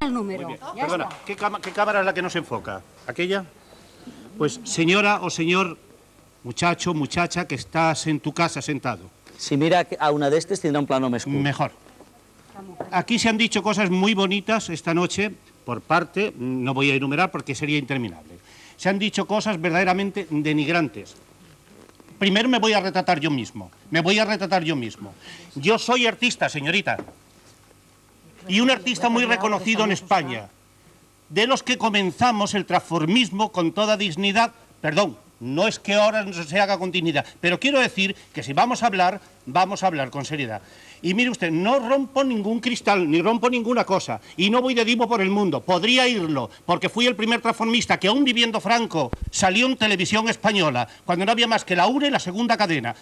el número. Perdona, ¿qué cámara es la que nos enfoca? ¿Aquella? Pues señora o señor muchacho, muchacha, que estás en tu casa sentado. Si mira a una de estas tendrá un plano más curto. Mejor. Aquí se han dicho cosas muy bonitas esta noche por parte, no voy a enumerar porque sería interminable. Se han dicho cosas verdaderamente denigrantes. Primero me voy a retratar yo mismo. Yo soy artista, señorita. Y un artista muy reconocido en España. De los que comenzamos el transformismo con toda dignidad. Perdón, no es que ahora no se haga con dignidad, pero quiero decir que si vamos a hablar con seriedad. Y mire usted, no rompo ningún cristal, ni rompo ninguna cosa, y no voy de divo por el mundo. Podría irlo, porque fui el primer transformista que, aún viviendo Franco, salió en televisión española, cuando no había más que la una y la segunda cadena.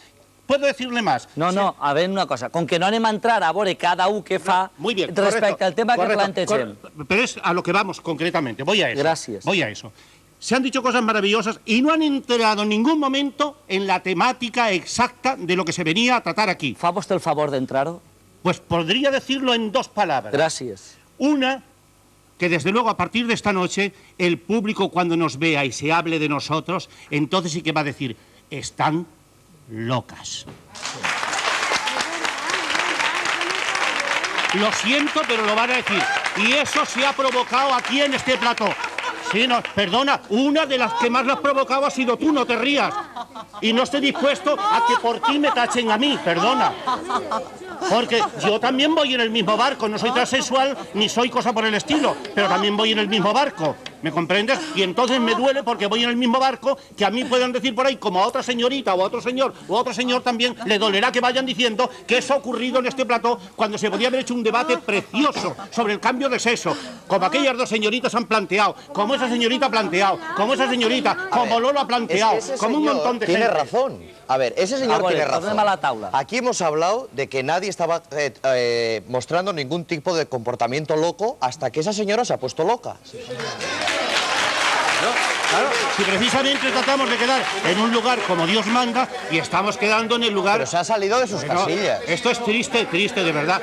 ¿Puedo decirle más? No, a ver una cosa, con que no anem a entrar a veure cada un que fa muy bien, respecte al tema que plantegem. Pero es a lo que vamos concretamente, voy a eso. Gràcies. Voy a eso. Se han dicho cosas maravillosas y no han enterado en ningún momento en la temática exacta de lo que se venía a tratar aquí. Fa vostè el favor d'entrar-ho? Pues podría decirlo en dos palabras. Gràcies. Una, que desde luego a partir de esta noche el público cuando nos vea y se hable de nosotros, entonces sí que va a decir, están locas. Lo siento, pero lo van a decir. Y eso se ha provocado aquí en este plató. Sí, no, perdona, una de las que más lo has provocado ha sido tú, no te rías. Y no estoy dispuesto a que por ti me tachen a mí, perdona. Porque yo también voy en el mismo barco, no soy transexual ni soy cosa por el estilo, pero también voy en el mismo barco, ¿me comprendes? Y entonces me duele porque voy en el mismo barco que a mí puedan decir por ahí, como a otra señorita o a otro señor también, le dolerá que vayan diciendo que eso ha ocurrido en este plató cuando se podía haber hecho un debate precioso sobre el cambio de sexo, como aquellas dos señoritas han planteado, como esa señorita ha planteado, como esa señorita, como Lolo ha planteado, como un montón de gente. Tiene razón. A ver, ese señor tiene razón. Tornem a la taula. Aquí hemos hablado de que nadie estaba mostrando ningún tipo de comportamiento loco hasta que esa señora se ha puesto loca. Claro, si precisamente tratamos de quedar en un lugar como Dios manda y estamos quedando en el lugar... Pero se ha salido de sus casillas. Esto es triste, de verdad.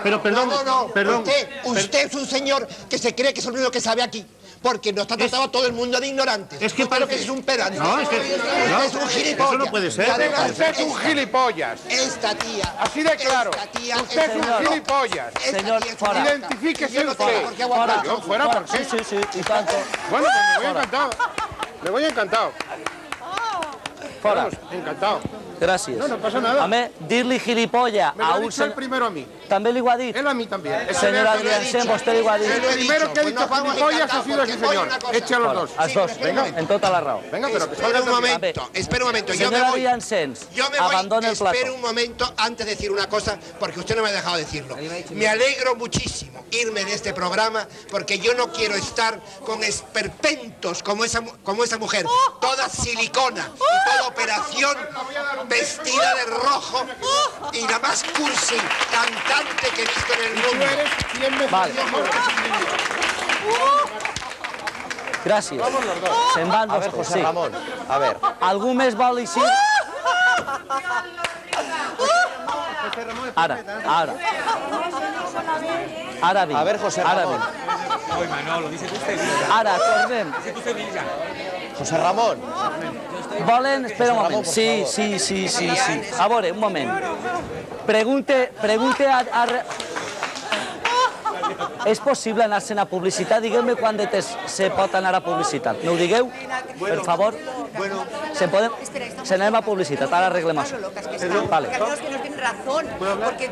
Pero perdón, perdón. Usted es un señor que se cree que es el único que sabe aquí. Porque nos está tratando a todo el mundo de ignorantes. Es que usted parece... que es un pedante. No, es que... Usted es un gilipollas. Eso no puede ser. Usted es un gilipollas. Esta tía. Así de claro. Usted es un gilipollas. Señor, fuera. Identifíquese usted. Fuera. Yo fuera, ¿por qué? Sí, y tanto. Bueno, pues me voy encantado. Me voy encantado. Fora. Vamos, encantado. Gràcies. No passa nada. A mi, dir-li gilipollas Me lo a ha un dicho el senyor... primero a mí. També li ho ha dit? Él a mí también. Senyor Adriansén, vostè li ho ha dit? El primero que ha dicho gilipollas ha sido ese señor. Eche a los dos. Els dos, en tota la raó. Venga, pero que salga Espera un también. momento, espera un momento. Señor Adriansén, abandone el plato. Espera un momento antes de decir una cosa, porque usted no me ha dejado decirlo. Me alegro muchísimo irme de este programa, porque yo no quiero estar con esperpentos como esa mujer, toda silicona y toda operación, vestida de rojo y la más cursi cantante que he visto en el mundo. Vale. Gràcies. Se'n van A ver, dos. José Ramón, a ver. Algú més vol així? Ara. Ara vinc. A ver, José Ramón. Ara, tornem. José Ramón. Volen... Espera un moment. Sí. A veure, un moment. Pregunte a... És possible anar-se'n a publicitat? Digueu-me quan de temps se pot anar a publicitat. No ho digueu, per favor? Se n'anem a publicitat, ara arreglem això. Vale. Que no tienen razón, porque